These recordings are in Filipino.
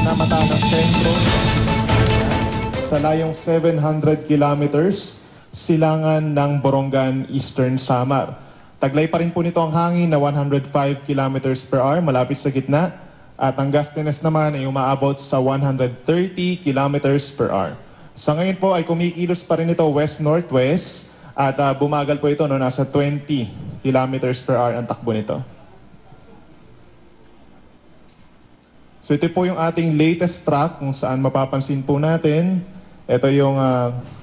pinamata ng sentro sa layong 700 kilometers silangan ng Borongan, Eastern Samar. Taglay pa rin po nito ang hangin na 105 kilometers per hour malapit sa gitna at ang gustiness naman ay umaabot sa 130 kilometers per hour. Sa ngayon po ay kumikilos pa rin ito west-northwest at bumagal po ito no, nasa 20 kilometers per hour ang takbo nito. So ito po yung ating latest track kung saan mapapansin po natin. Ito yung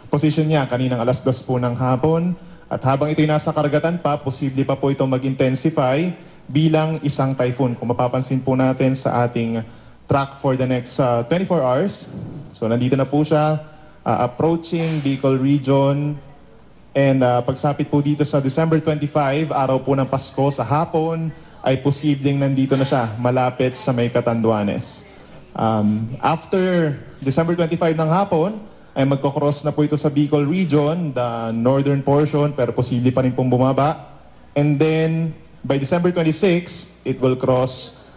position niya kaninang alas 2 po ng hapon. At habang ito'y nasa karagatan pa, posible pa po itong mag-intensify bilang isang typhoon. Kung mapapansin po natin sa ating track for the next 24 hours. So nandito na po siya, approaching Bicol Region. And pagsapit po dito sa December 25, araw po ng Pasko sa hapon, ay posibleng nandito na siya, malapit sa may Catanduanes. After December 25 ng hapon, ay magkocross na po ito sa Bicol Region, the northern portion, pero posible pa rin pong bumaba. And then, by December 26, it will cross,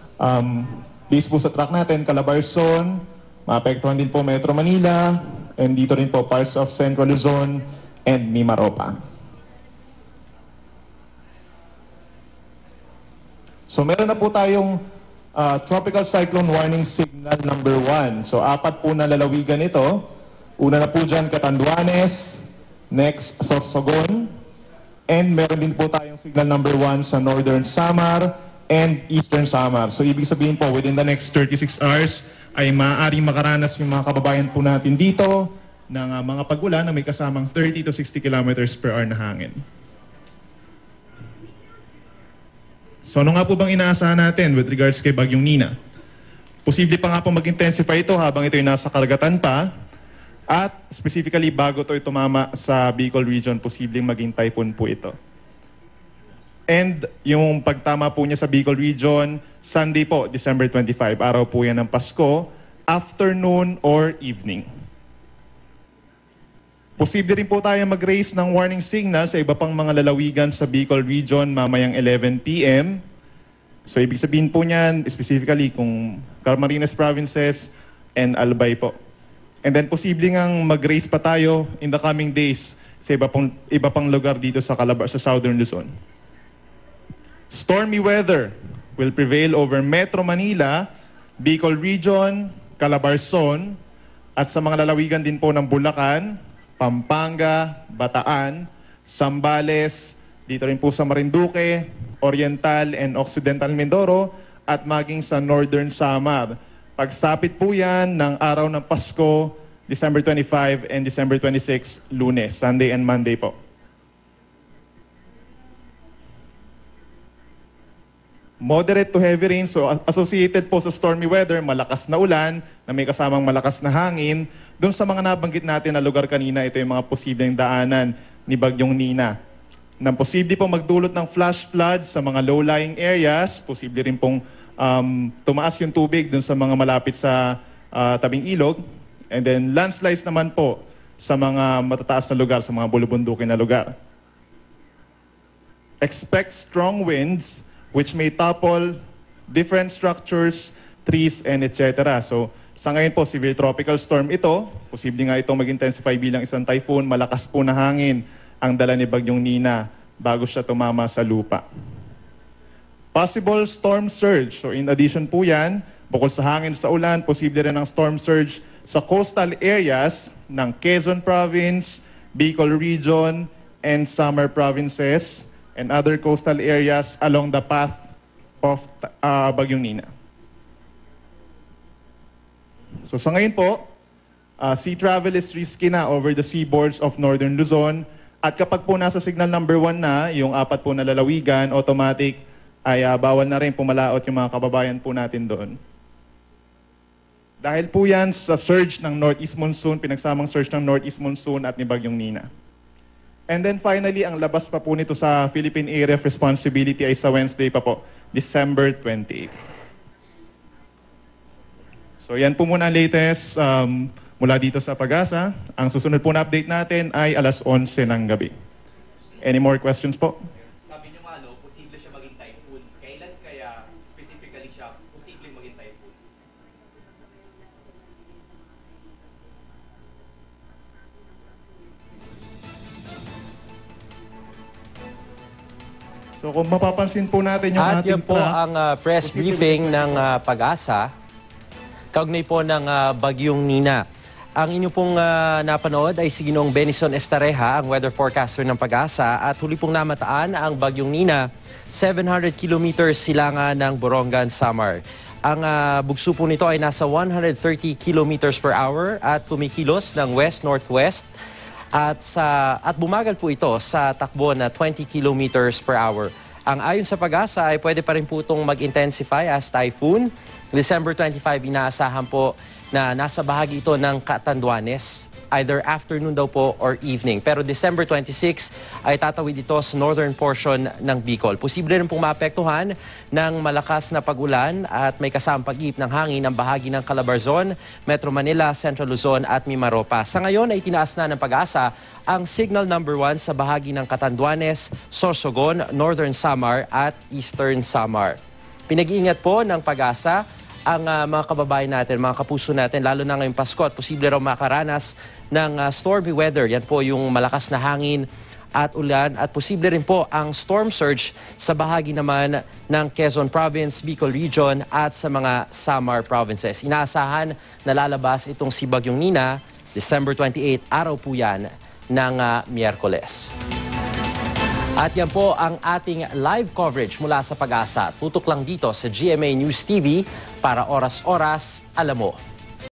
based po sa track natin, Calabarzon, maapektuhan din po Metro Manila, and dito rin po parts of Central Luzon and Mimaropa. So meron na po tayong Tropical Cyclone Warning Signal number 1. So 4 po na lalawigan ito. Una na po dyan, Catanduanes, next, Sorsogon, and meron din po tayong signal number 1 sa Northern Samar and Eastern Samar. So ibig sabihin po, within the next 36 hours, ay maaaring makaranas yung mga kababayan po natin dito ng mga pag-ulan na may kasamang 30 to 60 kilometers per hour na hangin. So ano nga po bang inaasahan natin with regards kay Bagyong Nina? Posible pa nga po mag-intensify ito habang ito'y nasa karagatan pa. At specifically, bago ito tumama sa Bicol Region, posibleng maging typhoon po ito. And yung pagtama po niya sa Bicol Region, Sunday po, December 25, araw po yan ng Pasko, afternoon or evening. Posible rin po tayo mag-raise ng warning signal sa iba pang mga lalawigan sa Bicol Region mamayang 11 p.m. So ibig sabihin po niyan, specifically kung Camarines Provinces and Albay po. And then posible ngang mag-raise pa tayo in the coming days sa iba pang lugar dito sa sa Southern Luzon. Stormy weather will prevail over Metro Manila, Bicol Region, Calabarzon, at sa mga lalawigan din po ng Bulacan, Pampanga, Bataan, Zambales, dito rin po sa Marinduque, Oriental and Occidental Mindoro, at maging sa Northern Samar. Pagsapit po yan ng araw ng Pasko, December 25 and December 26, Lunes, Sunday and Monday po. Moderate to heavy rain, so associated po sa stormy weather, malakas na ulan na may kasamang malakas na hangin. Doon sa mga nabanggit natin na lugar kanina, ito yung mga posibleng daanan ni Bagyong Nina. Na posible pong magdulot ng flash flood sa mga low-lying areas, posible rin pong tumaas yung tubig dun sa mga malapit sa tabing ilog. And then landslides naman po sa mga matataas na lugar, sa mga bulubundukin na lugar. Expect strong winds which may topple different structures, trees, and etc. So sa ngayon po, severe tropical storm ito. Posible nga itong mag-intensify bilang isang typhoon. Malakas po na hangin ang dala ni Bagyong Nina bago siya tumama sa lupa. Possible storm surge. So in addition po yan, bukod sa hangin sa ulan, posible rin ang storm surge sa coastal areas ng Quezon Province, Bicol Region, and Samar Provinces, and other coastal areas along the path of Bagyong Nina. So sa ngayon po, sea travel is risky na over the seaboards of Northern Luzon. At kapag po nasa signal number 1 na, yung 4 po na lalawigan, automatic, ay bawal na rin pumalaot yung mga kababayan po natin doon. Dahil po yan sa surge ng Northeast Monsoon, pinagsamang surge ng Northeast Monsoon at ni Bagyong Nina. And then finally, ang labas pa po nito sa Philippine Area of Responsibility ay sa Wednesday pa po, December 28. So yan po muna ang latest mula dito sa Pag-asa. Ang susunod po na update natin ay alas 11 ng gabi. Any more questions po? Posible siya maging typhoon. Kailan kaya specifically siya posibleng maging typhoon? So kung mapapansin po natin yung At ating yan po track, ang press briefing ng Pag-asa kaugnay po ng Bagyong Nina. Ang inyo pong napanood ay si Ginoong Benison Estareja, ang weather forecaster ng Pag-asa, at huli pong namataan ang Bagyong Nina, 700 kilometers silangan ng Borongan, Samar. Ang bugso po nito ay nasa 130 kilometers per hour at kumikilos ng west-northwest. At bumagal po ito sa takbo na 20 kilometers per hour. Ang ayon sa Pag-asa ay pwede pa rin po itong mag-intensify as typhoon. December 25, inaasahan po na nasa bahagi ito ng Catanduanes, either afternoon daw po or evening. Pero December 26 ay tatawid ito sa northern portion ng Bicol. Posible rin pong maapektuhan ng malakas na pag-ulan at may kasamang pag-ihip ng hangin ang bahagi ng Calabarzon, Metro Manila, Central Luzon at Mimaropa. Sa ngayon ay tinaas na ng Pag-asa ang signal number 1 sa bahagi ng Catanduanes, Sorsogon, Northern Samar at Eastern Samar. Pinag-iingat po ng Pag-asa ang mga kababayan natin, mga kapuso natin, lalo na ngayong Pasko at posible raw makaranas ng stormy weather. Yan po yung malakas na hangin at ulan at posible rin po ang storm surge sa bahagi naman ng Quezon Province, Bicol Region at sa mga Samar provinces. Inaasahan na lalabas itong si Bagyong Nina, December 28, araw po yan ng Miyerkules. At yan po ang ating live coverage mula sa Pag-asa. Tutok lang dito sa GMA News TV para oras-oras, alam mo.